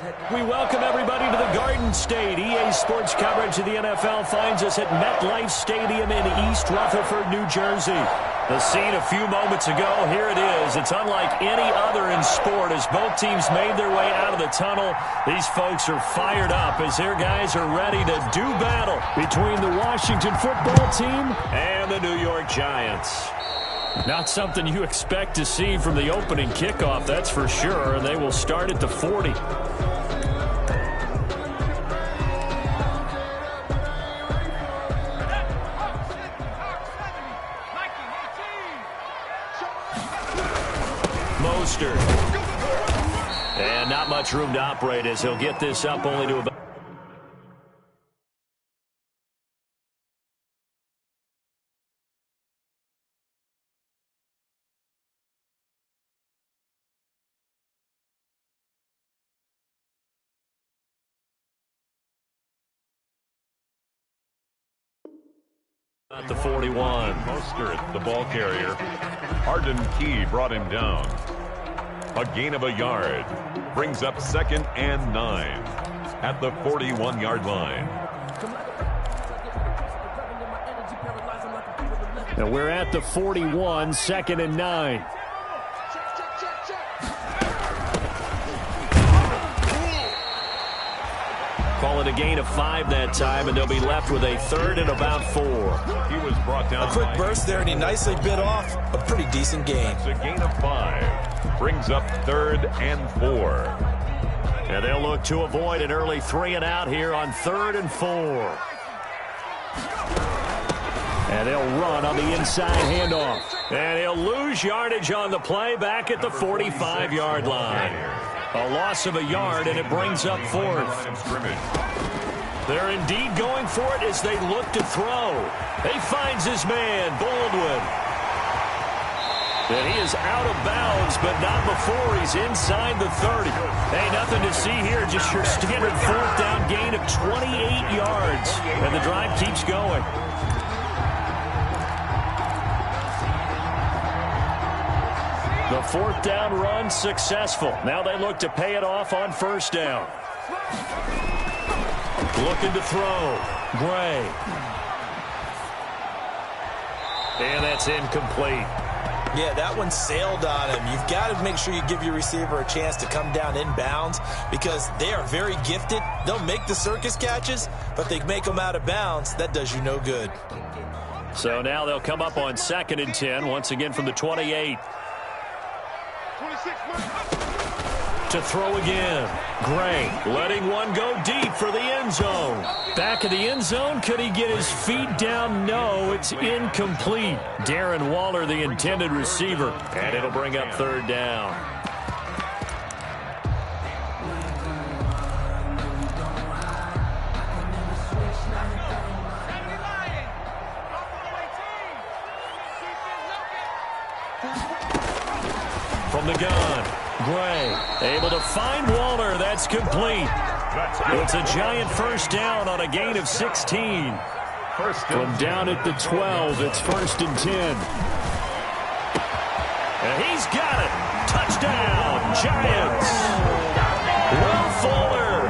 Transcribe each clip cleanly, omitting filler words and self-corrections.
We welcome everybody to the Garden State. EA Sports coverage of the NFL finds us at MetLife Stadium in East Rutherford, New Jersey. The scene a few moments ago, here it is. It's unlike any other in sport as both teams made their way out of the tunnel. These folks are fired up as their guys are ready to do battle between the Washington football team and the New York Giants. Not something you expect to see from the opening kickoff, that's for sure. And they will start at the 40. Mostert. And not much room to operate as he'll get this up only to about... At the 41. Mostert, the ball carrier. Arden Key brought him down. A gain of a yard. Brings up 2nd and 9 at the 41-yard line. And we're at the 41, 2nd and 9. Call it a gain of 5 that time, and they'll be left with a 3rd and about 4. He was brought down. A quick burst there, and he nicely bit off a pretty decent gain. It's a gain of 5. Brings up 3rd and 4. And they'll look to avoid an early 3 and out here on 3rd and 4. And they'll run on the inside handoff. And he'll lose yardage on the play back at the 45-yard line. A loss of a yard, and it brings up 4th. They're indeed going for it as they look to throw. He finds his man, Baldwin. And he is out of bounds, but not before he's inside the 30. Hey, nothing to see here, just your standard 4th down gain of 28 yards. And the drive keeps going. The 4th down run successful. Now they look to pay it off on 1st down. Looking to throw. Gray. And that's incomplete. Yeah, that one sailed on him. You've got to make sure you give your receiver a chance to come down inbounds because they are very gifted. They'll make the circus catches, but they make them out of bounds. That does you no good. So now they'll come up on 2nd and 10, once again from the 28. To throw again. Gray letting one go deep for the end zone. Back of the end zone. Could he get his feet down? No, it's incomplete. Darren Waller, the intended receiver. And it'll bring up 3rd down. From the gun. Gray able to find Waller. That's complete. It's a giant 1st down on a gain of 16. From down at the 12, it's 1st and 10. And he's got it. Touchdown, Giants. Will Fuller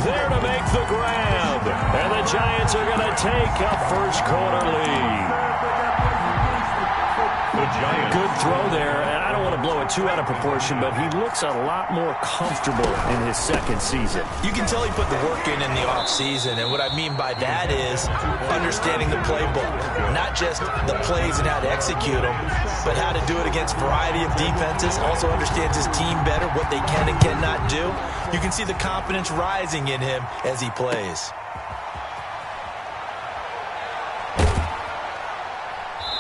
there to make the grab. And the Giants are going to take a 1st quarter lead. Good throw there, and I don't want to blow it too out of proportion, but he looks a lot more comfortable in his 2nd season. You can tell he put the work in the offseason, and what I mean by that is understanding the playbook. Not just the plays and how to execute them, but how to do it against a variety of defenses. Also understands his team better, what they can and cannot do. You can see the confidence rising in him as he plays.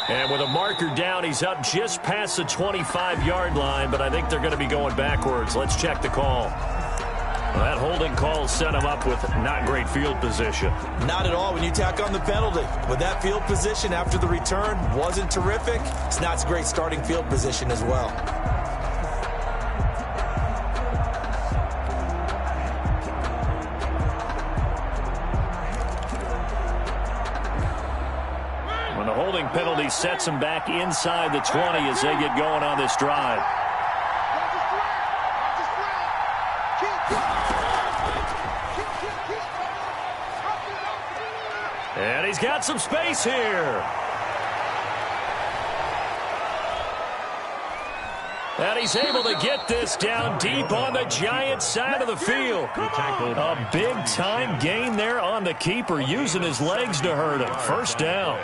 And with a marker down, he's up just past the 25-yard line, but I think they're going to be going backwards. Let's check the call. Well, that holding call set him up with not great field position. Not at all when you tack on the penalty. With that field position after the return wasn't terrific. It's not a great starting field position as well. When the holding penalty sets them back inside the 20 as they get going on this drive. And he's got some space here. And he's able to get this down deep on the Giants' side of the field. A big-time gain there on the keeper, using his legs to hurt him. First down.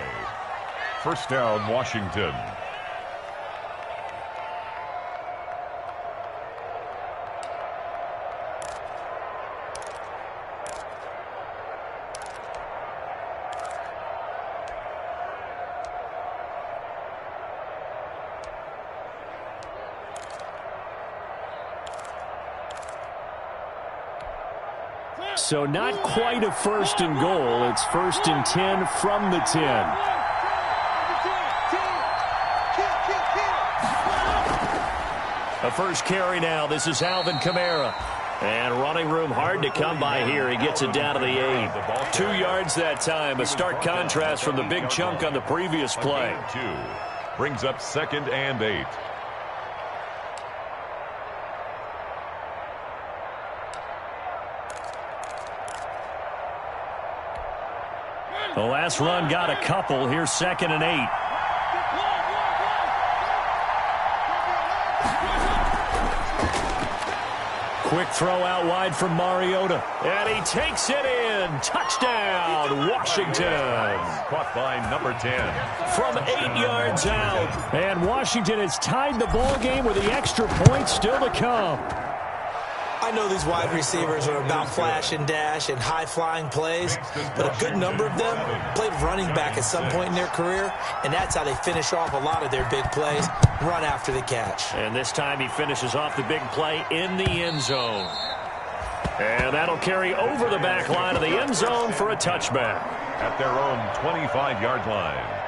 First down, Washington. So not quite a first and goal. It's first and 10 from the 10. The first carry now. This is Alvin Kamara. And running room hard to come by here. He gets it down to the 8. 2 yards that time. A stark contrast from the big chunk on the previous play. 2 brings up 2nd and 8. The last run got a couple. Here's 2nd and 8. Quick throw out wide from Mariota. And he takes it in. Touchdown, Washington. Caught by number 10. From 8 yards out. And Washington has tied the ball game with the extra point still to come. I know these wide receivers are about flash and dash and high-flying plays, but a good number of them played running back at some point in their career, and that's how they finish off a lot of their big plays, run after the catch. And this time he finishes off the big play in the end zone. And that'll carry over the back line of the end zone for a touchback. At their own 25-yard line.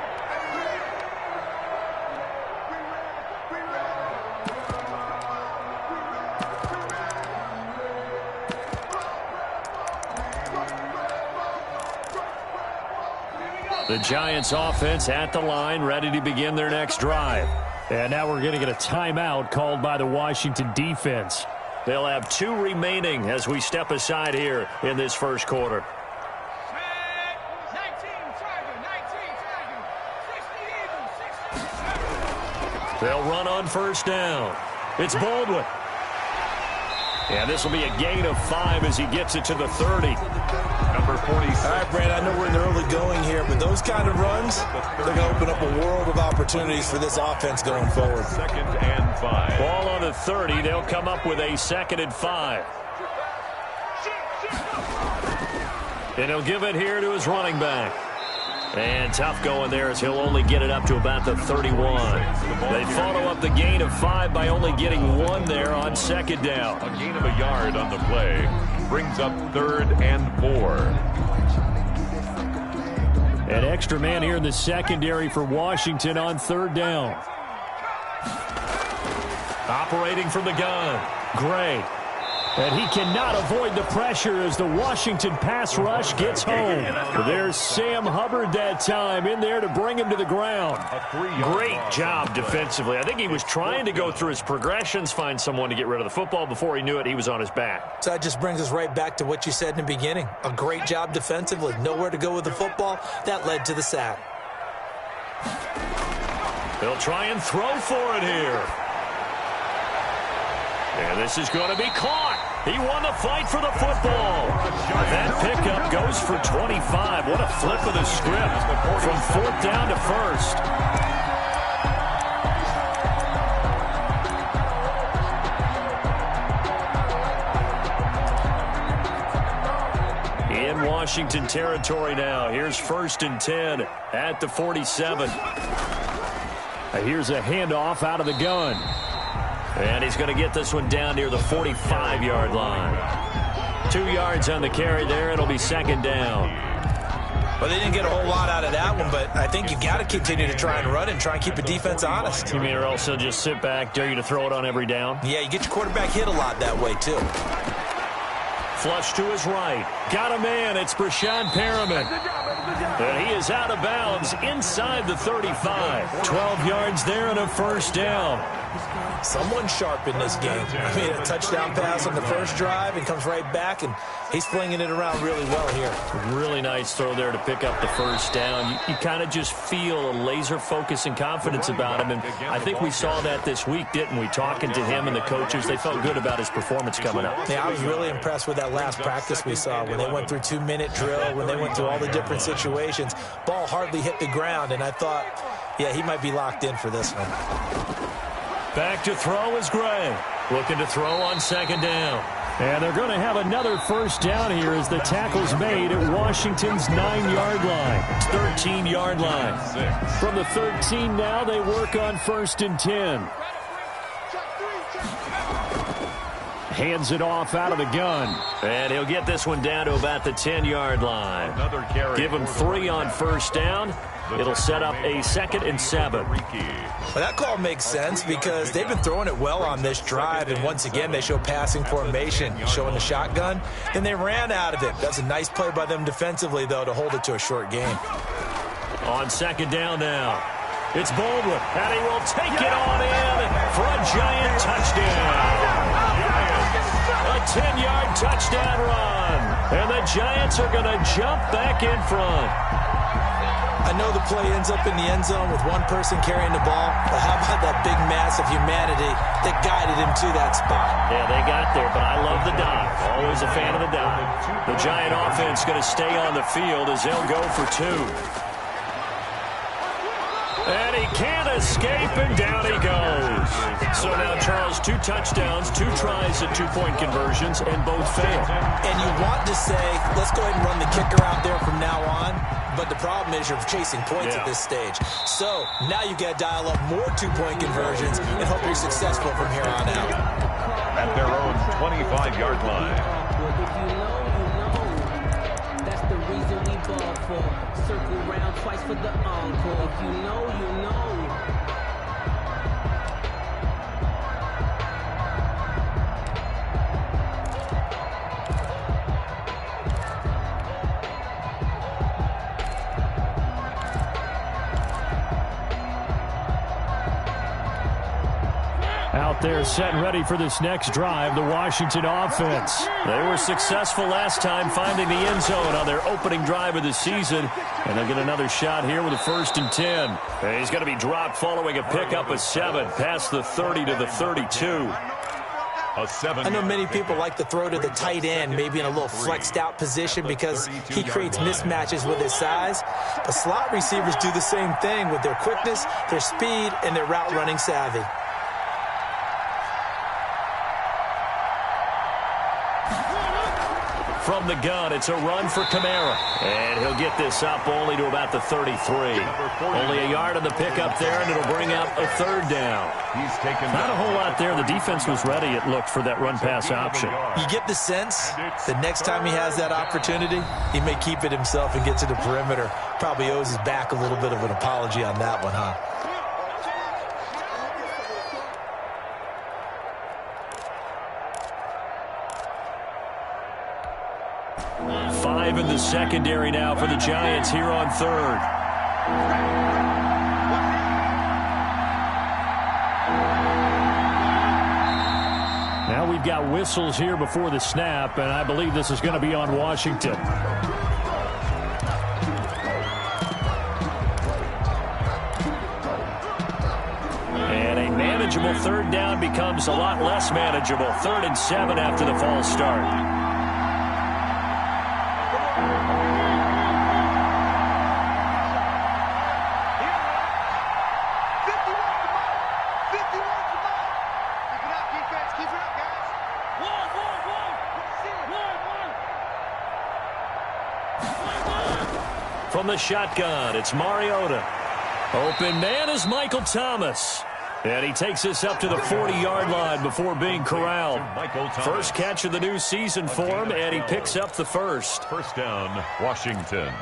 The Giants offense at the line, ready to begin their next drive. And now we're going to get a timeout called by the Washington defense. They'll have 2 remaining as we step aside here in this first quarter. They'll run on first down. It's Baldwin. And this will be a gain of 5 as he gets it to the 30. Number 46. All right, Brad, I know we're in the early going here, but those kind of runs, they're going to open up a world of opportunities for this offense going forward. 2nd and 5. Ball on the 30. They'll come up with a 2nd and 5. And he'll give it here to his running back. And tough going there as he'll only get it up to about the 31. They follow up the gain of 5 by only getting 1 there on 2nd down. A gain of a yard on the play brings up 3rd and 4. An extra man here in the secondary for Washington on 3rd down. Operating from the gun, Gray. And he cannot avoid the pressure as the Washington pass rush gets home. There's Sam Hubbard that time in there to bring him to the ground. Great job defensively. I think he was trying to go through his progressions, find someone to get rid of the football. Before he knew it, he was on his back. So that just brings us right back to what you said in the beginning. A great job defensively. Nowhere to go with the football. That led to the sack. They'll try and throw for it here. And this is going to be caught. He won the fight for the football. That pickup goes for 25. What a flip of the script from 4th down to 1st. In Washington territory now. Here's 1st and 10 at the 47. Here's a handoff out of the gun. And he's going to get this one down near the 45-yard line. 2 yards on the carry there. It'll be 2nd down. Well, they didn't get a whole lot out of that one, but I think you got to continue to try and run and try and keep the defense honest. You mean or else he'll just sit back, dare you to throw it on every down? Yeah, you get your quarterback hit a lot that way, too. Flush to his right. Got a man. It's Brashad Perriman. And he is out of bounds inside the 35. 12 yards there and a 1st down. Someone sharp in this game. I mean, a touchdown pass on the first drive and comes right back, and he's flinging it around really well here. Really nice throw there to pick up the first down. You kind of just feel a laser focus and confidence about him, and I think we saw that this week, didn't we? Talking to him and the coaches, they felt good about his performance coming up. Yeah, I was really impressed with that last practice we saw when they went through 2-minute drill, when they went through all the different situations. Ball hardly hit the ground, and I thought, yeah, he might be locked in for this one. Back to throw is Gray. Looking to throw on second down. And they're going to have another first down here as the tackle's made at Washington's 9-yard line. 13-yard line. From the 13 now, they work on 1st and 10. Hands it off out of the gun. And he'll get this one down to about the 10-yard line. Give him 3 on first down. It'll set up a 2nd and 7. Well, that call makes sense because they've been throwing it well on this drive, and once again they show passing formation, showing the shotgun. Then they ran out of it. That's a nice play by them defensively, though, to hold it to a short game. On second down now, it's Baldwin, and he will take it on in for a Giant touchdown. A 10-yard touchdown run, and the Giants are going to jump back in front. I know the play ends up in the end zone with one person carrying the ball, but how about that big mass of humanity that guided him to that spot? Yeah, they got there, but I love the dive. Always a fan of the dive. The Giant offense going to stay on the field as they'll go for 2. And he can't escape, and down he goes. So now, Charles, 2 touchdowns, 2 tries at 2-point conversions, and both fail. And you want to say, let's go ahead and run the kicker out there from now on. But the problem is you're chasing points at this stage. So now you got to dial up more 2-point conversions and hope you're successful from here on out. At their own 25-yard line. That's the reason we ball for. Circle round twice for the encore. If you know, you know. Out there set and ready for this next drive, the Washington offense. They were successful last time finding the end zone on their opening drive of the season, and they'll get another shot here with a 1st and 10. And he's going to be dropped following a pickup of 7 past the 30 to the 32. I know many people like to throw to the tight end, maybe in a little flexed out position because he creates mismatches with his size. But slot receivers do the same thing with their quickness, their speed, and their route running savvy. From the gun, it's a run for Kamara. And he'll get this up only to about the 33. Only a yard on the pickup there, and it'll bring out a 3rd down. Not a whole lot there. The defense was ready, it looked, for that run-pass option. You get the sense the next time he has that opportunity, he may keep it himself and get to the perimeter. Probably owes his back a little bit of an apology on that one, huh? In the secondary now for the Giants here on 3rd. Now we've got whistles here before the snap, and I believe this is going to be on Washington. And a manageable 3rd down becomes a lot less manageable. 3rd and 7 after the false start. From the shotgun, it's Mariota. Open man is Michael Thomas. And he takes us up to the 40-yard line before being corralled. First catch of the new season for him, and he picks up the first. First down, Washington.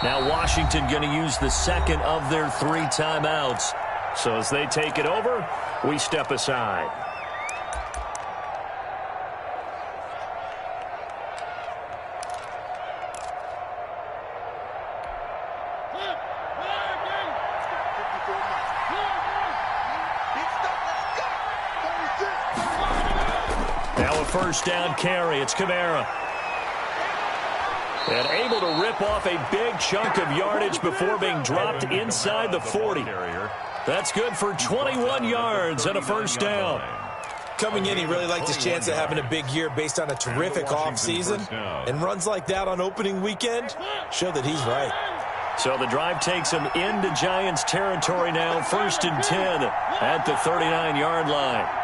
Now Washington going to use the second of their 3 timeouts. So as they take it over, we step aside. Now a first down carry. It's Kamara. And able to rip off a big chunk of yardage before being dropped inside the 40. That's good for 21 yards and a first down. Coming in, he really liked his chance of having a big year based on a terrific offseason. And runs like that on opening weekend show that he's right. So the drive takes him into Giants territory now. 1st and 10 at the 39-yard line.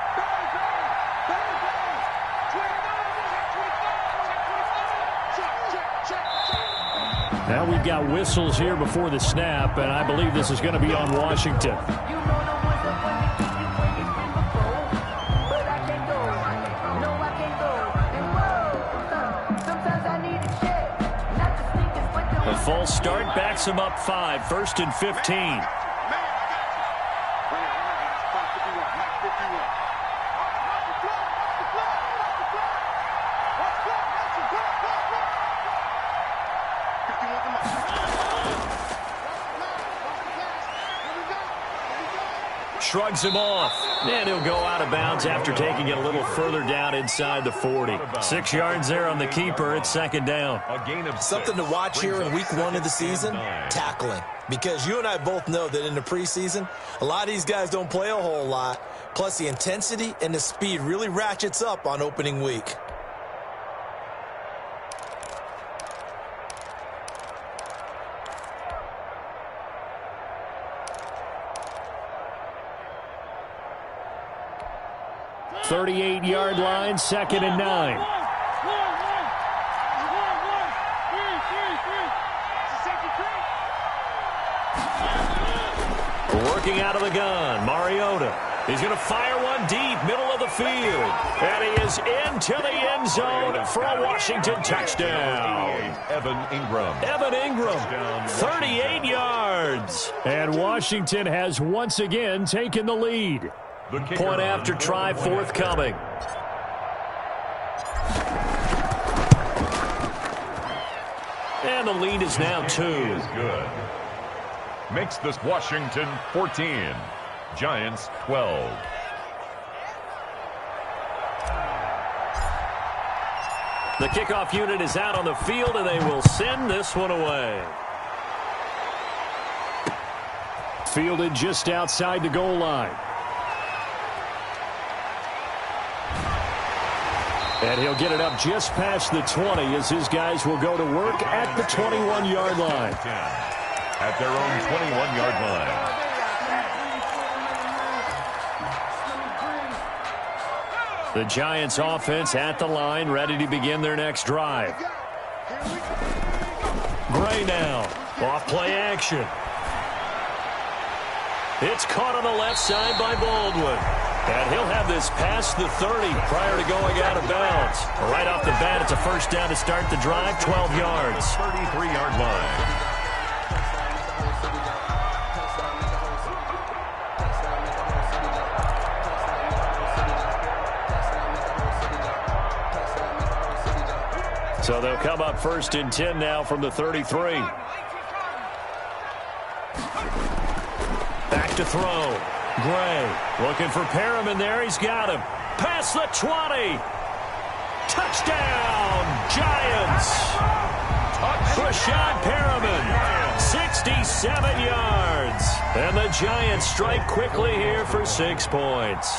Now we've got whistles here before the snap, and I believe this is going to be on Washington. A false start backs him up 5, 1st and 15. Shrugs him off, and he'll go out of bounds after taking it a little further down inside the 40. 6 yards there on the keeper. It's 2nd down. Something to watch here in week 1 of the season, tackling. Because you and I both know that in the preseason, a lot of these guys don't play a whole lot. Plus, the intensity and the speed really ratchets up on opening week. .38-yard line, 2nd and 9. Working out of the gun, Mariota. He's going to fire one deep, middle of the field. And he is into the end zone for a Washington touchdown. Evan Ingram. 38 yards. And Washington has once again taken the lead. Point after try forthcoming. And the lead is now 2. Good. Makes this Washington 14. Giants 12. The kickoff unit is out on the field, and they will send this one away. Fielded just outside the goal line. And he'll get it up just past the 20 as his guys will go to work at the 21-yard line. At their own 21-yard line. The Giants offense at the line, ready to begin their next drive. Gray now, off play action. It's caught on the left side by Baldwin. And he'll have this past the 30 prior to going out of bounds. Right off the bat, it's a first down to start the drive, 12 yards. 33-yard line. So they'll come up 1st and 10 now from the 33. Back to throw. Gray looking for Perriman there. He's got him. Past the 20. Touchdown, Giants. Rashad Perriman, 67 yards. And the Giants strike quickly here for 6 points.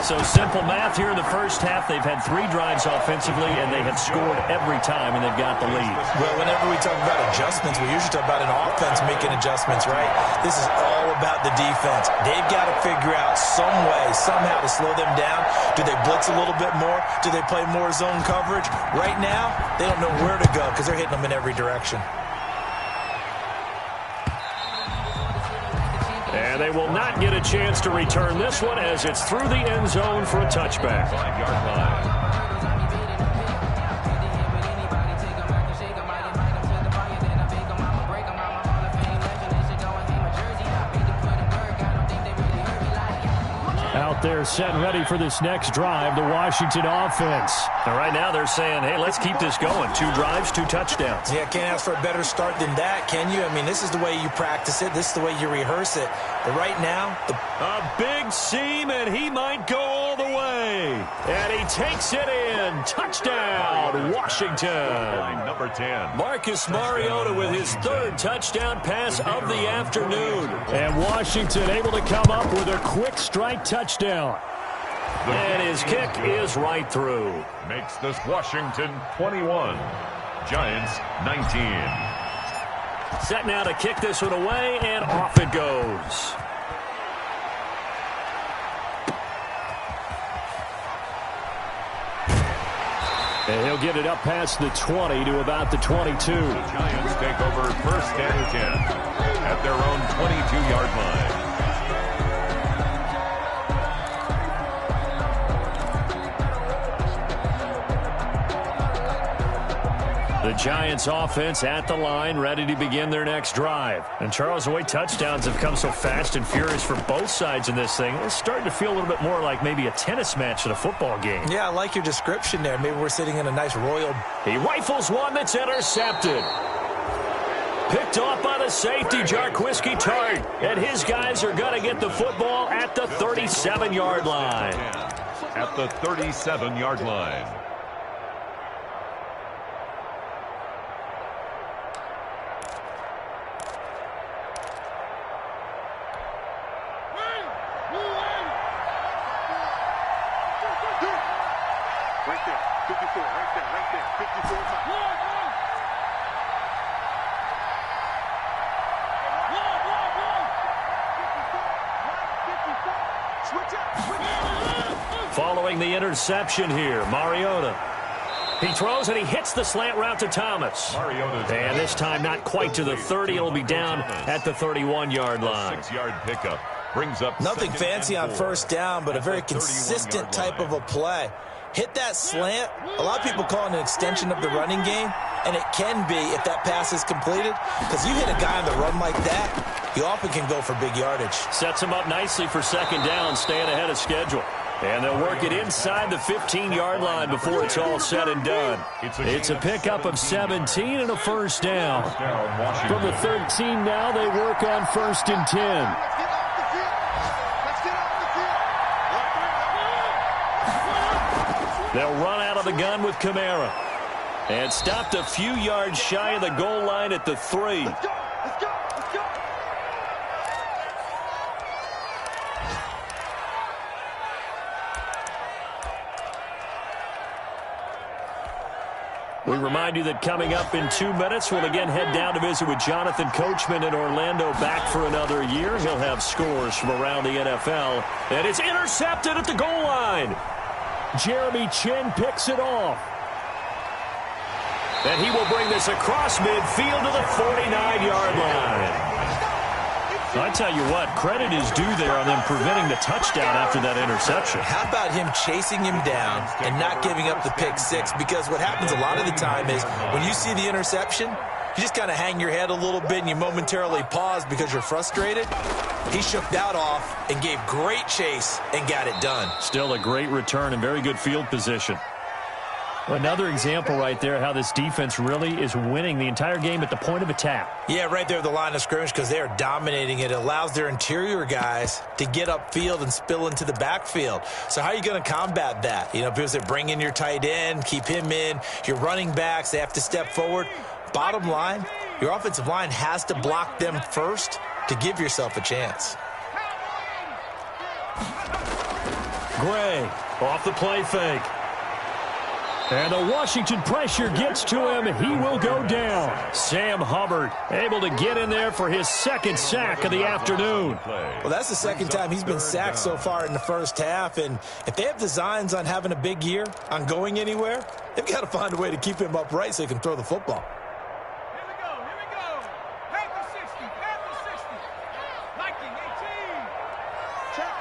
So simple math here in the first half. They've had 3 drives offensively, and they have scored every time, and they've got the lead. Well, whenever we talk about adjustments, we usually talk about an offense making adjustments, right? This is all about the defense. They've got to figure out some way, somehow to slow them down. Do they blitz a little bit more? Do they play more zone coverage? Right now, they don't know where to go because they're hitting them in every direction. And they will not get a chance to return this one as it's through the end zone for a touchback. 5-yard line. there set and ready for this next drive, the Washington offense. And right now they're saying, hey, let's keep this going. 2 drives, 2 touchdowns. Yeah, can't ask for a better start than that, can you? I mean, this is the way you practice it. This is the way you rehearse it. But right now, a big seam, and he might go all the way. And he takes it in. Touchdown, Washington. Number 10. Marcus Mariota with his 3rd touchdown pass of the afternoon. And Washington able to come up with a quick strike touchdown. And his kick is right through. Makes this Washington 21. Giants 19. Set now to kick this one away, and off it goes. And he'll get it up past the 20 to about the 22. The Giants take over 1st and 10 at their own 22-yard line. The Giants offense at the line, ready to begin their next drive. And Charles, the way touchdowns have come so fast and furious for both sides in this thing, it's starting to feel a little bit more like maybe a tennis match at a football game. Yeah, I like your description there. Maybe we're sitting in a nice royal. He rifles one that's intercepted. Picked off by the safety, Jarquiski Tart. And his guys are going to get the football at the 37-yard line. At the 37-yard line. Following the interception here, Mariota. He throws and he hits the slant route to Thomas. And this time not quite to the 30. It'll be down at the 31-yard line. 6-yard pickup brings up nothing fancy on 1st down, but a very consistent type of a play. Hit that slant. A lot of people call it an extension of the running game, and it can be if that pass is completed, because you hit a guy on the run like that, he often can go for big yardage. Sets him up nicely for 2nd down, staying ahead of schedule. And they'll work it inside the 15-yard line before it's all said and done. It's a pickup of 17 and a 1st down. From the 13 now, they work on 1st and 10. They'll run out of the gun with Kamara. And stopped a few yards shy of the goal line at the 3. We remind you that coming up in 2 minutes, we'll again head down to visit with Jonathan Coachman in Orlando, back for another year. He'll have scores from around the NFL. And it's intercepted at the goal line. Jeremy Chin picks it off. And he will bring this across midfield to the 49-yard line. I tell you what, credit is due there on them preventing the touchdown after that interception. How about him chasing him down and not giving up the pick 6? Because what happens a lot of the time is when you see the interception, you just kind of hang your head a little bit and you momentarily pause because you're frustrated. He shook that off and gave great chase and got it done. Still a great return and very good field position. Another example right there how this defense really is winning the entire game at the point of attack. Yeah, right there at the line of scrimmage because they are dominating it. It allows their interior guys to get upfield and spill into the backfield. So how are you going to combat that? You know, people say bring in your tight end, keep him in. Your running backs, they have to step forward. Bottom line, your offensive line has to block them first to give yourself a chance. Gray off the play fake. And the Washington pressure gets to him. He will go down. Sam Hubbard able to get in there for his 2nd sack of the afternoon. Well, that's the 2nd time he's been sacked so far in the 1st half. And if they have designs on having a big year, on going anywhere, they've got to find a way to keep him upright so he can throw the football. Here we go. Panther 60, Panther 60. Liking 18. Check.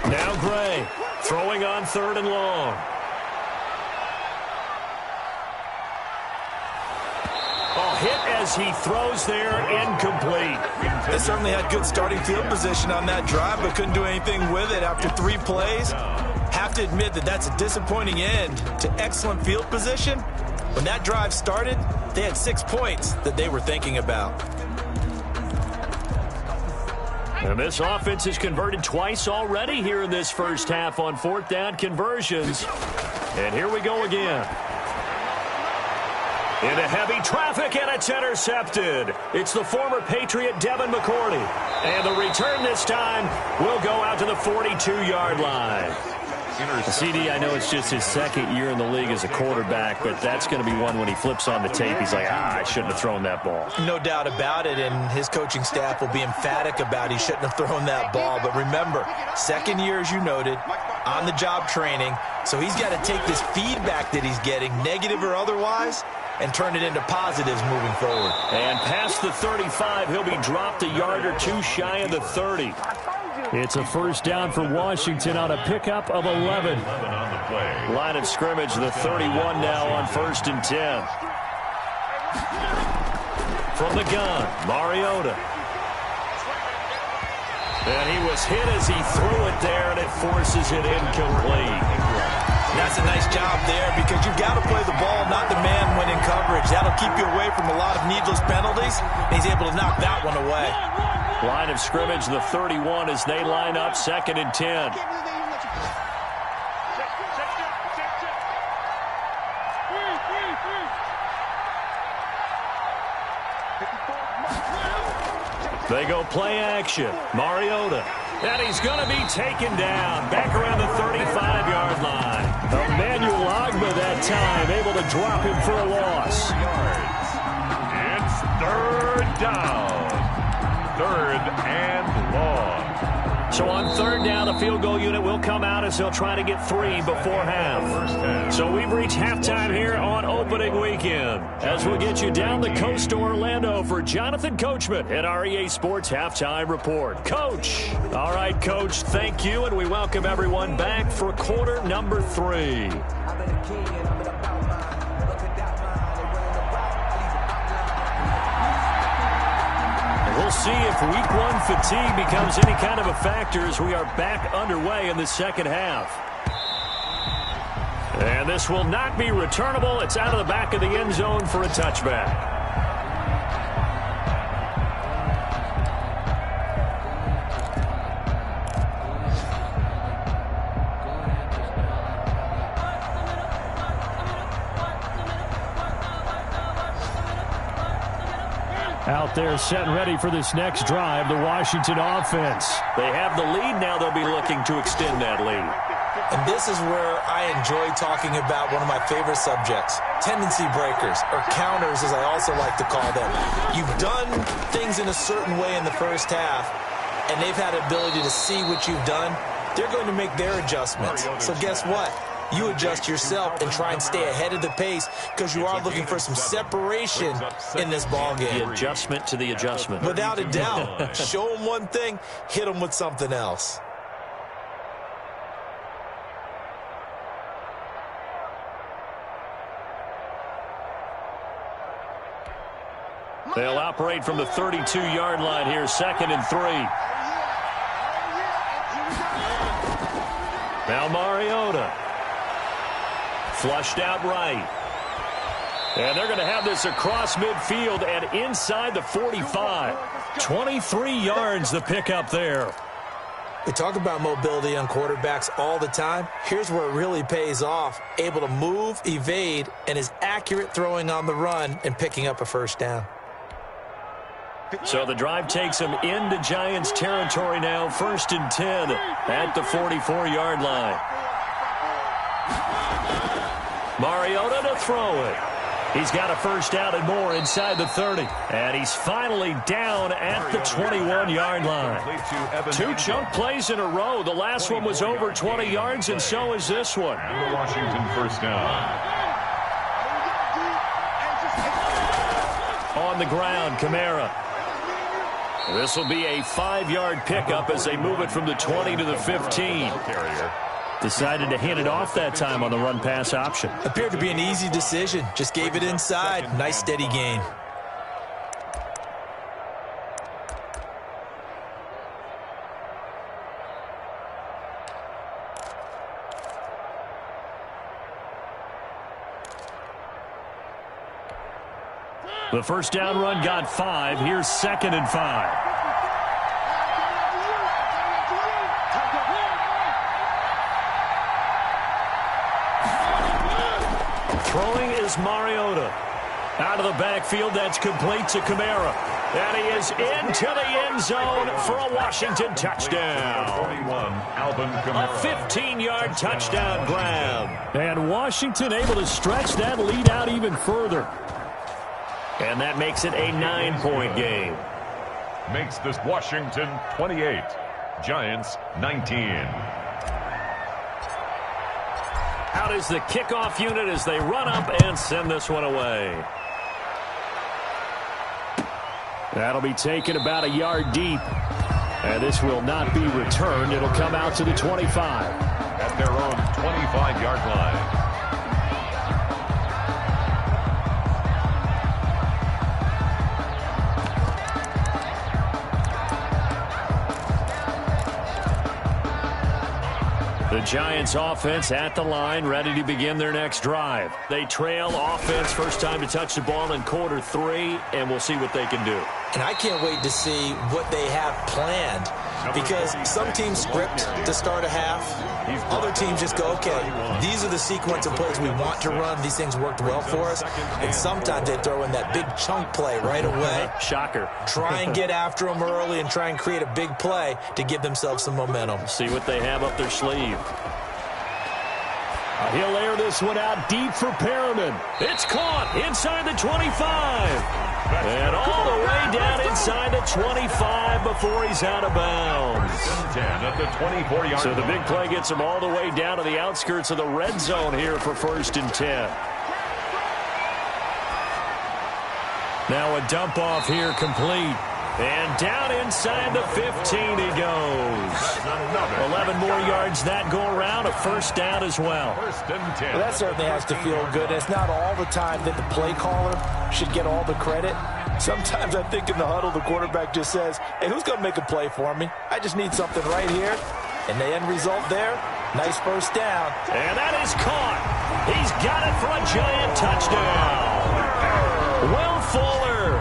Now Gray throwing on 3rd and long. Oh, hit as he throws there, incomplete. They certainly had good starting field position on that drive, but couldn't do anything with it after 3 plays. Have to admit that that's a disappointing end to excellent field position. When that drive started, they had 6 points that they were thinking about. And this offense has converted twice already here in this first half on 4th down conversions. And here we go again. Into heavy traffic, and it's intercepted. It's the former Patriot Devin McCourty. And the return this time will go out to the 42-yard line. CD, I know it's just his 2nd year in the league as a quarterback, but that's going to be one when he flips on the tape, he's like, I shouldn't have thrown that ball. No doubt about it, and his coaching staff will be emphatic about he shouldn't have thrown that ball. But remember, 2nd year, as you noted, on-the-job training, so he's got to take this feedback that he's getting, negative or otherwise, and turn it into positives moving forward. And past the 35, he'll be dropped a yard or 2 shy of the 30. It's a first down for Washington on a pickup of 11. Line of scrimmage, the 31 now on 1st and 10. From the gun, Mariota. And he was hit as he threw it there, and it forces it incomplete. That's a nice job there because you've got to play the ball, not the man when in coverage. That'll keep you away from a lot of needless penalties, and he's able to knock that one away. Line of scrimmage, the 31 as they line up 2nd and 10. They go play action. Mariota. And he's going to be taken down back around the 35-yard line. Emmanuel Ogbah that time able to drop him for a loss. It's 3rd down. 3rd and long. So on 3rd down, the field goal unit will come out as they'll try to get 3 before half. So we've reached halftime here on opening weekend. As we'll get you down the coast to Orlando for Jonathan Coachman at our EA Sports Halftime Report. Coach. All right, Coach, thank you, and we welcome everyone back for quarter number 3. We'll see if week 1 fatigue becomes any kind of a factor as we are back underway in the 2nd half. And this will not be returnable. It's out of the back of the end zone for a touchback. Out there set and ready for this next drive, the Washington offense. They have the lead now. They'll be looking to extend that lead. And this is where I enjoy talking about one of my favorite subjects, tendency breakers, or counters as I also like to call them. You've done things in a certain way in the first half, and they've had the ability to see what you've done. They're going to make their adjustments. So guess what? You adjust yourself and try and stay ahead of the pace because you are looking for some separation in this ballgame. The adjustment to the adjustment. Without a doubt. Show them one thing, hit them with something else. They'll operate from the 32-yard line here, 2nd and 3. Now Mariota. Flushed out right. And they're going to have this across midfield and inside the 45. 23 yards the pickup there. We talk about mobility on quarterbacks all the time. Here's where it really pays off. Able to move, evade, and is accurate throwing on the run and picking up a first down. So the drive takes them into Giants territory now. 1st and 10 at the 44-yard line. Mariota to throw it. He's got a first down and more inside the 30. And he's finally down at the 21-yard line. 2 chunk plays in a row. The last one was over 20 yards, and so is this one. And the Washington first down. On the ground, Kamara. This will be a 5-yard pickup as they move it from the 20 to the 15. Decided to hand it off that time on the run-pass option. Appeared to be an easy decision. Just gave it inside. Nice steady gain. The first down run got 5. Here's 2nd and 5. Throwing is Mariota. Out of the backfield, that's complete to Kamara. And he is into the end zone for a Washington touchdown. 41, Alvin Kamara. A 15-yard touchdown grab. And Washington able to stretch that lead out even further. And that makes it a 9-point game. Makes this Washington 28, Giants 19. Out is the kickoff unit as they run up and send this one away. That'll be taken about a yard deep. And this will not be returned. It'll come out to the 25. At their own 25-yard line. The Giants offense at the line, ready to begin their next drive. They trail offense, first time to touch the ball in quarter 3, and we'll see what they can do. And I can't wait to see what they have planned, because some teams script to start a half. Other teams just go, okay, these are the sequence of plays we want to run. These things worked well for us. And sometimes they throw in that big chunk play right away. Shocker. Try and get after them early and try and create a big play to give themselves some momentum. See what they have up their sleeve. He'll air this one out deep for Perriman. It's caught inside the 25. And all the way down inside the 25 before he's out of bounds. 10 at the 24-yard. So the big play gets him all the way down to the outskirts of the red zone here for 1st and 10. Now a dump off here complete. And down inside the 15 he goes. 11 more yards that go around, a first down as well. 1st and 10. Well, that certainly has to feel good. It's not all the time that the play caller should get all the credit. Sometimes I think in the huddle the quarterback just says, hey, who's going to make a play for me? I just need something right here. And the end result there, nice first down. And that is caught. He's got it for a Giant touchdown. Will Fuller.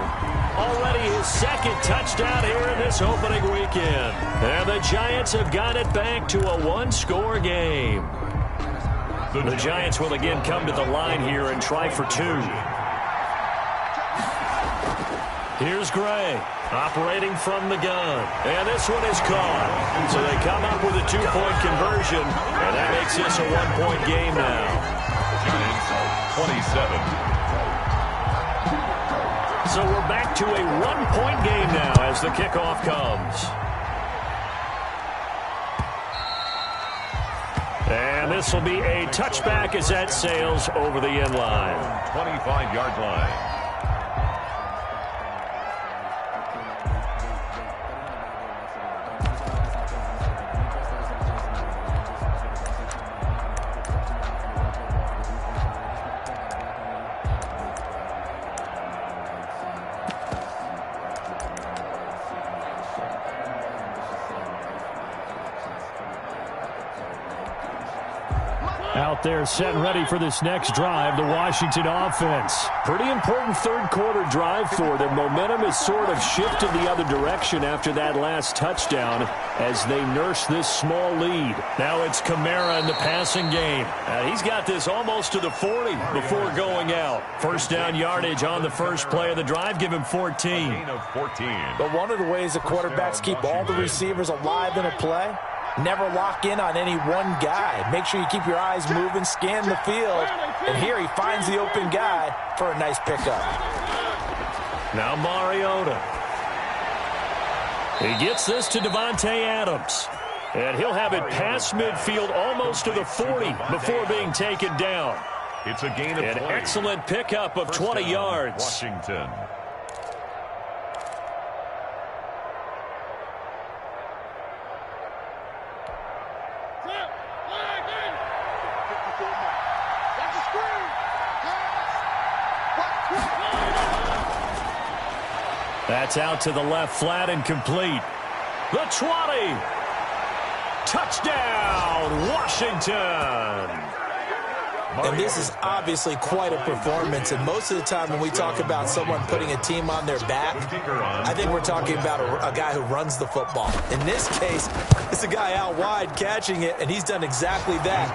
Already his 2nd touchdown here in this opening weekend. And the Giants have got it back to a 1-score game. The Giants will again come to the line here and try for 2. Here's Gray, operating from the gun. And this one is caught. So they come up with a 2-point conversion, and that makes this a 1-point game now. Giants 27. So we're back to a 1-point game now as the kickoff comes. And this will be a touchback as that sails over the end line. 25-yard line. Out there set and ready for this next drive, the Washington offense. Pretty important third-quarter drive for them. Momentum has sort of shifted the other direction after that last touchdown as they nurse this small lead. Now it's Kamara in the passing game. He's got this almost to the 40 before going out. First down yardage on the first play of the drive. Give him 14. Gain of 14. But one of the ways the quarterbacks keep all the receivers alive in a play, never lock in on any one guy. Make sure you keep your eyes moving, scan the field, and here he finds the open guy for a nice pickup. Now Mariota. He gets this to Devontae Adams. And he'll have it past midfield almost to the 40 before being taken down. It's a gain of An 20. excellent pickup of 20 yards. Washington. That's out to the left flat and complete. The 20. Touchdown, Washington. And this is obviously quite a performance. And most of the time when we talk about someone putting a team on their back, I think we're talking about a guy who runs the football. In this case, it's a guy out wide catching it, and he's done exactly that,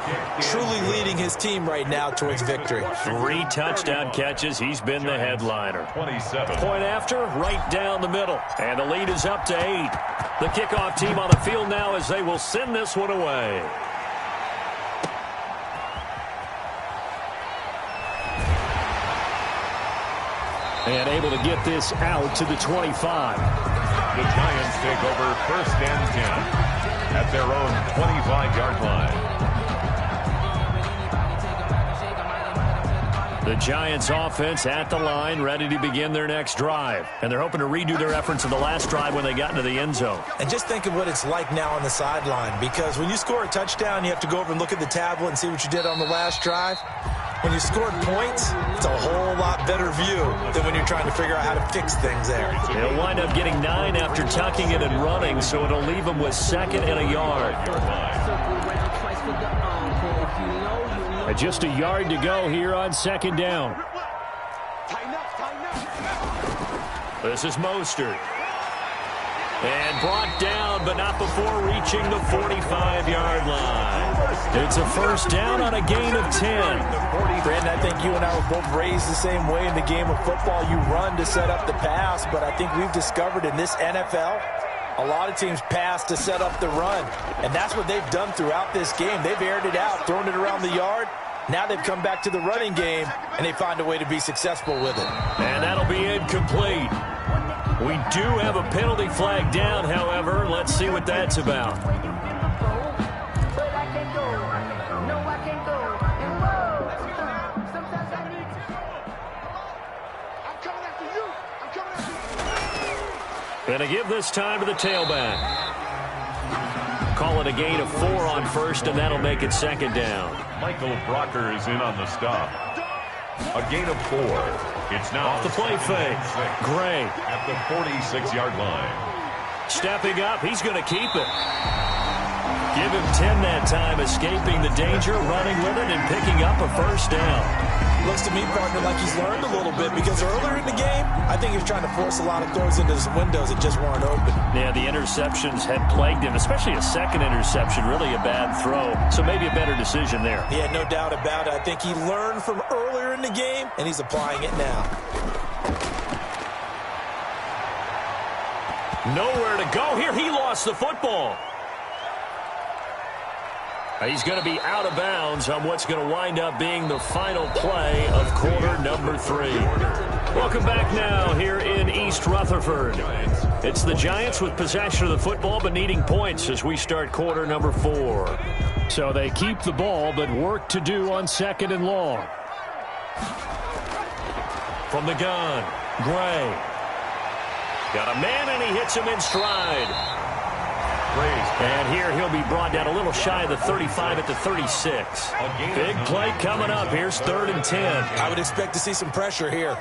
truly leading his team right now towards victory. 3 touchdown catches. He's been the headliner. 27. Point after, right down the middle. And the lead is up to 8. The kickoff team on the field now as they will send this one away. And able to get this out to the 25. The Giants take over 1st and 10 at their own 25-yard line. The Giants offense at the line, ready to begin their next drive. And they're hoping to redo their efforts in the last drive when they got into the end zone. And just think of what it's like now on the sideline, because when you score a touchdown, you have to go over and look at the tablet and see what you did on the last drive. When you scored points, it's a whole lot better view than when you're trying to figure out how to fix things there. He'll wind up getting 9 after tucking it and running, so it'll leave him with 2nd and a yard. And just a yard to go here on 2nd down. This is Mostert. And brought down, but not before reaching the 45-yard line. It's a 1st down on a gain of 10. Brandon, I think you and I were both raised the same way in the game of football. You run to set up the pass, but I think we've discovered in this NFL, a lot of teams pass to set up the run. And that's what they've done throughout this game. They've aired it out, thrown it around the yard. Now they've come back to the running game, and they find a way to be successful with it. And that'll be incomplete. We do have a penalty flag down, however. Let's see what that's about. Gonna give this time to the tailback. Call it a gain of 4 on 1st, and that'll make it 2nd down. Michael Brocker is in on the stop. A gain of 4. It's now off the play fake. Gray at the 46-yard line. Stepping up, he's going to keep it. Give him 10 that time, escaping the danger, running with it, and picking up a 1st down. Looks to me, partner, like he's learned a little bit, because earlier in the game, I think he was trying to force a lot of throws into some windows that just weren't open. Yeah, the interceptions had plagued him, especially a 2nd interception, really a bad throw. So maybe a better decision there. Yeah, no doubt about it. I think he learned from earlier in the game, and he's applying it now. Nowhere to go here. He lost the football. He's going to be out of bounds on what's going to wind up being the final play of quarter number 3. Welcome back now here in East Rutherford. It's the Giants with possession of the football but needing points as we start quarter number 4. So they keep the ball but work to do on 2nd and long. From the gun, Gray. Got a man and he hits him in stride. And here he'll be brought down a little shy of the 35 at the 36. Big play coming up. Here's 3rd and 10. I would expect to see some pressure here.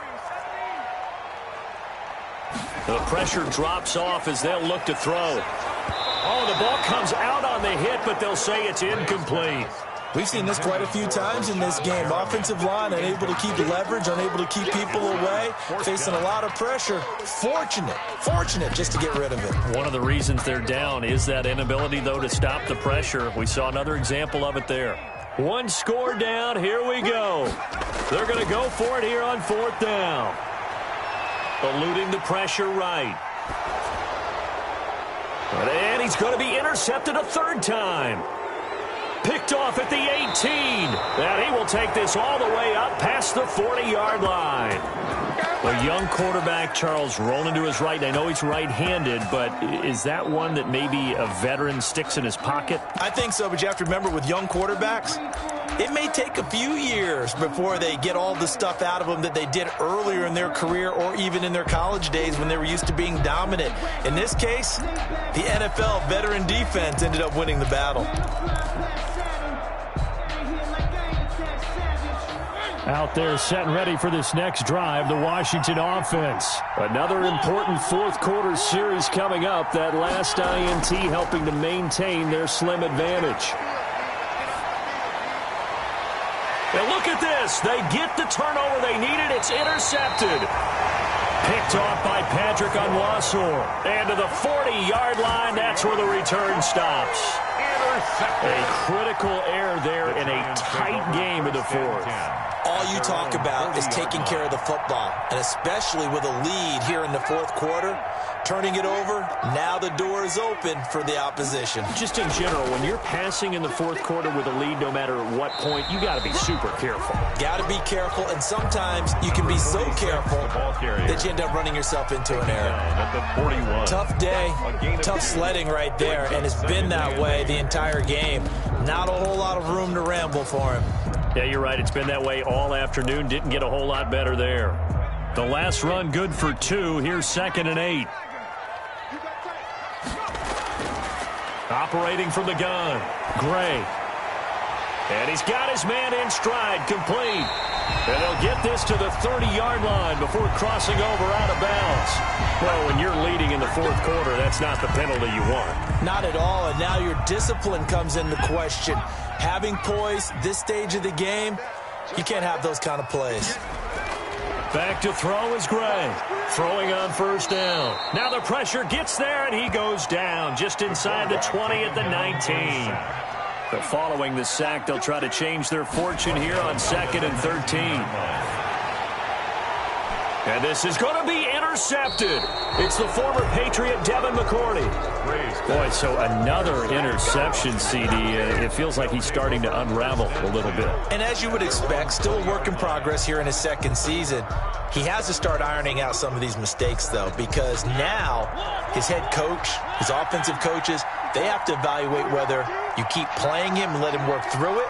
The pressure drops off as they'll look to throw. Oh, the ball comes out on the hit, but they'll say it's incomplete. We've seen this quite a few times in this game. Offensive line unable to keep leverage, unable to keep people away, facing a lot of pressure. Fortunate just to get rid of it. One of the reasons they're down is that inability, though, to stop the pressure. We saw another example of it there. 1 score down. Here we go. They're going to go for it here on 4th down. Eluding the pressure right. And he's going to be intercepted a 3rd time. Picked off at the 18. And he will take this all the way up past the 40-yard line. A young quarterback, Charles, rolling to his right. I know he's right-handed, but is that one that maybe a veteran sticks in his pocket? I think so, but you have to remember with young quarterbacks, it may take a few years before they get all the stuff out of them that they did earlier in their career or even in their college days when they were used to being dominant. In this case, the NFL veteran defense ended up winning the battle. Out there set and ready for this next drive, the Washington offense. Another important 4th quarter series coming up. That last INT helping to maintain their slim advantage. And look at this. They get the turnover they needed. It's intercepted. Picked off by Patrick Onwuasor. And to the 40-yard line, that's where the return stops. A critical error there in a tight game in the fourth. All you talk about is taking care of the football, and especially with a lead here in the fourth quarter, turning it over, now the door is open for the opposition. Just in general, when you're passing in the fourth quarter with a lead, no matter at what point, you got to be super careful. Got to be careful, and sometimes you can be so careful that you end up running yourself into an error. Tough day, tough sledding right there, and it's been that way the entire game. Not a whole lot of room to ramble for him. Yeah, you're right. It's been that way all afternoon. Didn't get a whole lot better there. The last run good for 2. Here's 2nd and 8. Operating from the gun, Gray. And he's got his man in stride, complete. And they'll get this to the 30-yard line before crossing over out of bounds. Well, when you're leading in the fourth quarter, that's not the penalty you want. Not at all, and now your discipline comes into question. Having poise this stage of the game, you can't have those kind of plays. Back to throw is Gray. Throwing on first down. Now the pressure gets there, and he goes down just inside the 20 at the 19. But following the sack, they'll try to change their fortune here on 2nd and 13. And this is going to be intercepted. It's the former Patriot Devin McCourty. Boy, so another interception, CD. It feels like he's starting to unravel a little bit. And as you would expect, still a work in progress here in his second season. He has to start ironing out some of these mistakes, though, because now his head coach, his offensive coaches, they have to evaluate whether you keep playing him and let him work through it,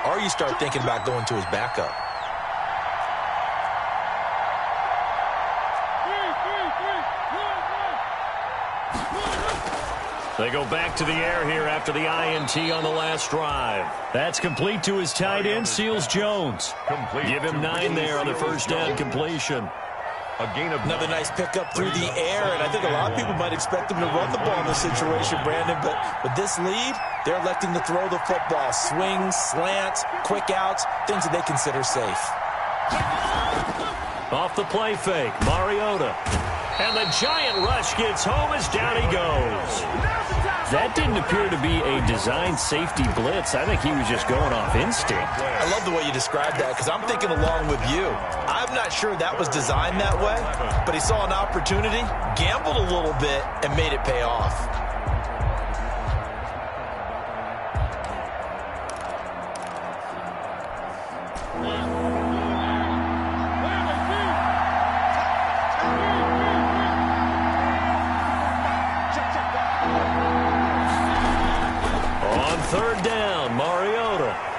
or you start thinking about going to his backup. They go back to the air here after the INT on the last drive. That's complete to his tight end, Seals Jones. Give him 9 there on the first down completion. Another nice pickup through the air, and I think a lot of people might expect him to run the ball in this situation, Brandon, but with this lead, they're electing to throw the football. Swings, slants, quick outs, things that they consider safe. Off the play fake, Mariota. And the giant rush gets home as down he goes. That didn't appear to be a designed safety blitz. I think he was just going off instinct. I love the way you described that because I'm thinking along with you. I'm not sure that was designed that way, but he saw an opportunity, gambled a little bit, and made it pay off.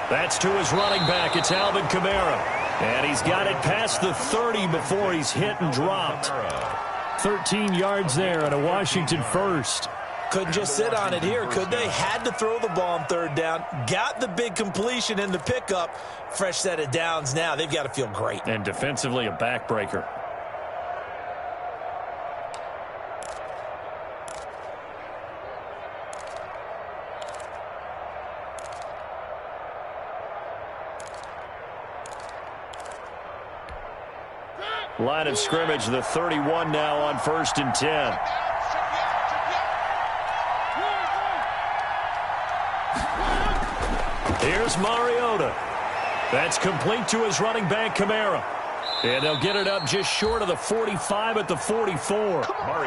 That's to his running back. It's Alvin Kamara. And he's got it past the 30 before he's hit and dropped. 13 yards there and a Washington first. Couldn't just sit on it here, could they? Had to throw the ball on third down. Got the big completion in the pickup. Fresh set of downs now. They've got to feel great. And defensively a backbreaker. Line of scrimmage, the 31 now on 1st and 10. Here's Mariota. That's complete to his running back, Kamara. And they'll get it up just short of the 45 at the 44.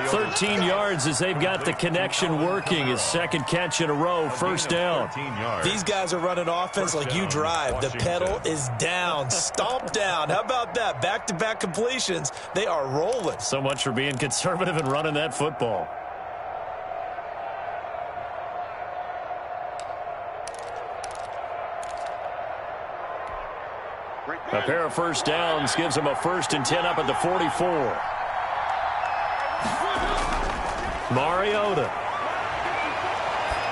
13 yards as they've got the connection working. His second catch in a row, first down. These guys are running offense like you drive. The pedal is down, stomp down. How about that? Back-to-back completions. They are rolling. So much for being conservative and running that football. A pair of first downs gives him a 1st and 10 up at the 44. Mariota.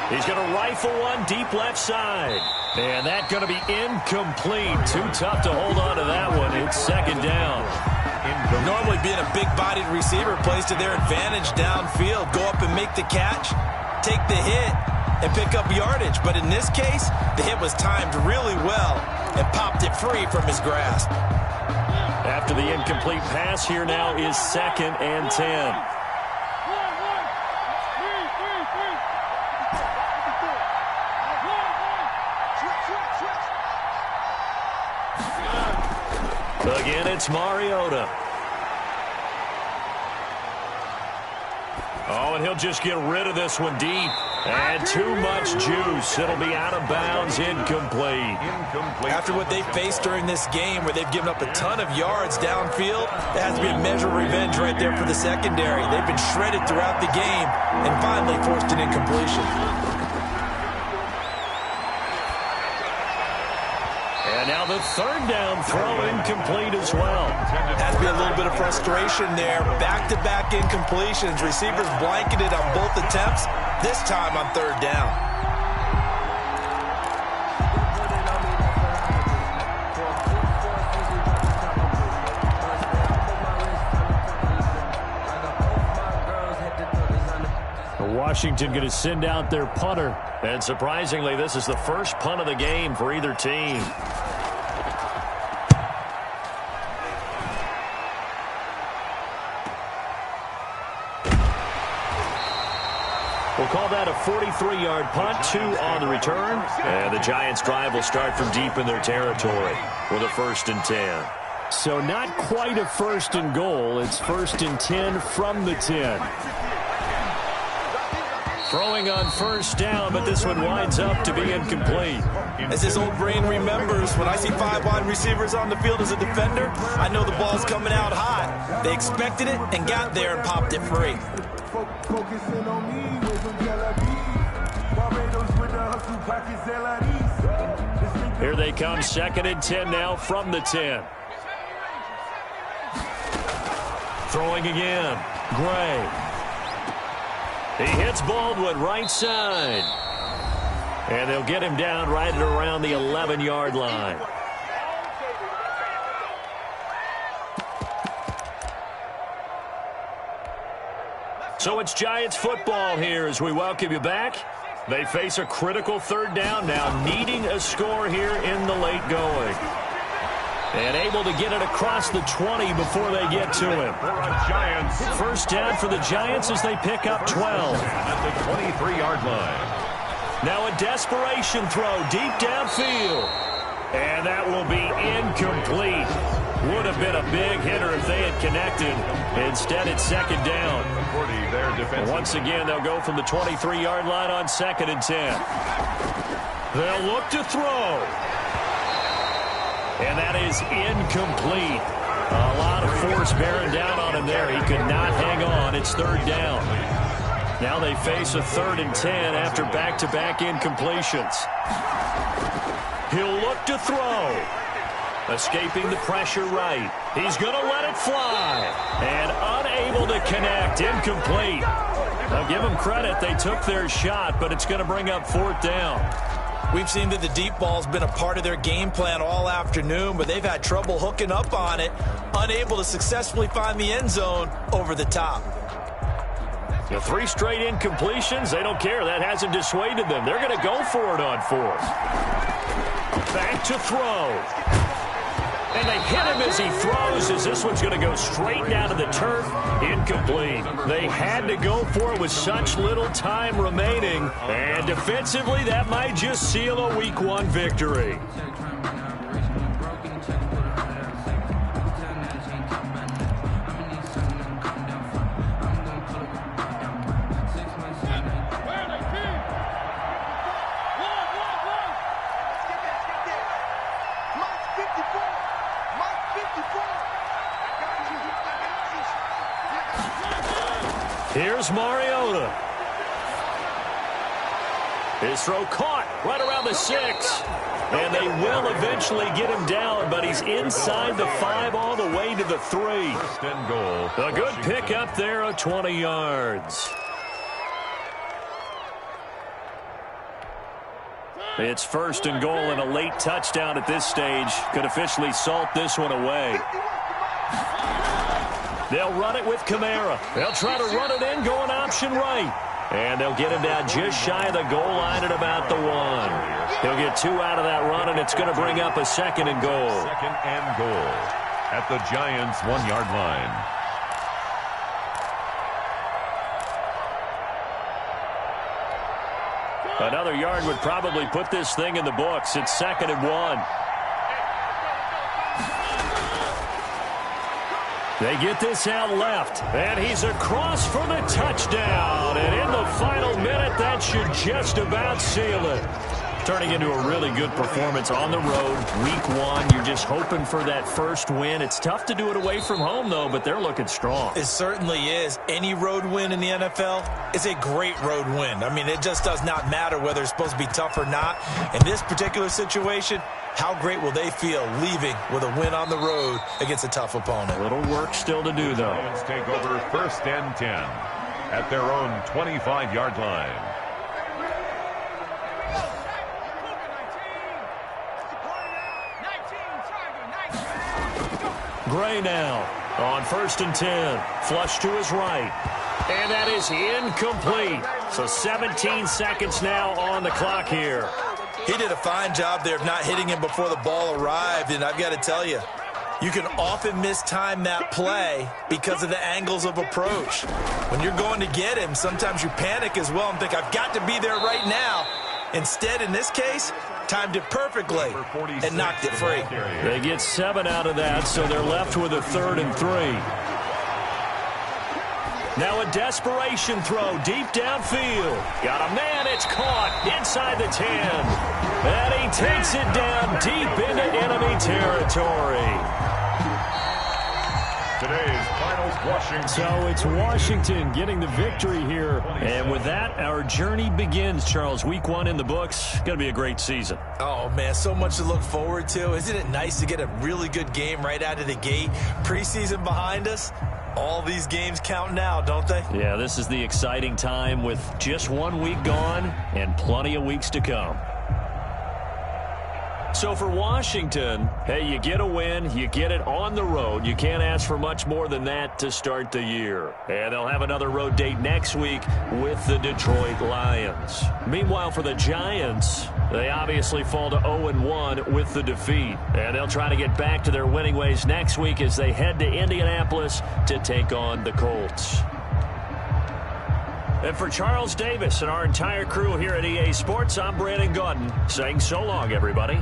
He's going to rifle one deep left side. And that's going to be incomplete. Too tough to hold on to that one. It's 2nd down. Normally being a big-bodied receiver plays to their advantage downfield. Go up and make the catch, take the hit, and pick up yardage. But in this case, the hit was timed really well and popped it free from his grasp. After the incomplete pass, here now is 2nd and 10. Again, it's Mariota. Oh, and he'll just get rid of this one deep. And too much juice. It'll be out of bounds, incomplete. After what they faced during this game where they've given up a ton of yards downfield, there has to be a measure of revenge right there for the secondary. They've been shredded throughout the game and finally forced an incompletion. And now the 3rd down throw incomplete as well. Has to be a little bit of frustration there. Back-to-back incompletions. Receivers blanketed on both attempts, this time on 3rd down. Washington going to send out their punter. And surprisingly, this is the first punt of the game for either team. We'll call that a 43-yard punt, 2 on the return. And the Giants' drive will start from deep in their territory with a 1st and 10. So not quite a 1st and goal. It's 1st and 10 from the 10. Throwing on 1st down, but this one winds up to be incomplete. As his old brain remembers, when I see 5 wide receivers on the field as a defender, I know the ball's coming out hot. They expected it and got there and popped it free. Here they come, 2nd and 10 now from the 10. Throwing again, Gray. He hits Baldwin right side. And they'll get him down right at around the 11-yard line. So it's Giants football here as we welcome you back. They face a critical 3rd down now, needing a score here in the late going. And able to get it across the 20 before they get to him. 1st down for the Giants as they pick up 12. At the 23-yard line. Now a desperation throw deep downfield. And that will be incomplete. Would have been a big hitter if they had connected. Instead, it's 2nd down. And once again, they'll go from the 23-yard line on 2nd and 10. They'll look to throw. And that is incomplete. A lot of force bearing down on him there. He could not hang on. It's 3rd down. Now they face a 3rd and 10 after back-to-back incompletions. He'll look to throw. Escaping the pressure right. He's going to let it fly. And unable to connect. Incomplete. I'll give them credit. They took their shot, but it's going to bring up 4th down. We've seen that the deep ball's been a part of their game plan all afternoon, but they've had trouble hooking up on it, unable to successfully find the end zone over the top. The 3 straight incompletions, they don't care. That hasn't dissuaded them. They're going to go for it on 4th. Back to throw. And they hit him as he throws, as this one's going to go straight down to the turf. Incomplete. They had to go for it with such little time remaining. And defensively, that might just seal a Week 1 victory. Here's Mariota. His throw caught right around the 6. And they will eventually get him down, but he's inside the 5 all the way to the 3. 1st and goal. A good pick up there of 20 yards. It's 1st and goal, and a late touchdown at this stage could officially salt this one away. They'll run it with Kamara. They'll try to run it in, going option right. And they'll get him down just shy of the goal line at about the 1. He'll get 2 out of that run, and it's going to bring up a 2nd and goal. 2nd and goal at the Giants' 1-yard line. Another yard would probably put this thing in the books. It's 2nd and 1. They get this out left, and he's across for the touchdown. And in the final minute, that should just about seal it. Turning into a really good performance on the road. Week 1, you're just hoping for that first win. It's tough to do it away from home, though, but they're looking strong. It certainly is. Any road win in the NFL is a great road win. I mean, it just does not matter whether it's supposed to be tough or not. In this particular situation, how great will they feel leaving with a win on the road against a tough opponent? A little work still to do, though. Lions take over 1st and 10 at their own 25-yard line. Gray now on 1st and 10. Flush to his right. And that is incomplete. So 17 seconds now on the clock here. He did a fine job there of not hitting him before the ball arrived, and I've got to tell you, you can often mistime that play because of the angles of approach. When you're going to get him, sometimes you panic as well and think, I've got to be there right now. Instead, in this case, timed it perfectly and knocked it free. They get 7 out of that, so they're left with a 3rd and 3. Now a desperation throw deep downfield. Got a man, it's caught inside the 10. And he takes it down deep into enemy territory. Today's finals, Washington. So it's Washington getting the victory here. And with that, our journey begins, Charles. Week 1 in the books. Going to be a great season. Oh, man, so much to look forward to. Isn't it nice to get a really good game right out of the gate? Preseason behind us. All these games count now, don't they? Yeah, this is the exciting time with just 1 week gone and plenty of weeks to come. So for Washington, hey, you get a win, you get it on the road. You can't ask for much more than that to start the year. And they'll have another road date next week with the Detroit Lions. Meanwhile, for the Giants, they obviously fall to 0-1 with the defeat. And they'll try to get back to their winning ways next week as they head to Indianapolis to take on the Colts. And for Charles Davis and our entire crew here at EA Sports, I'm Brandon Gaudin saying so long, everybody.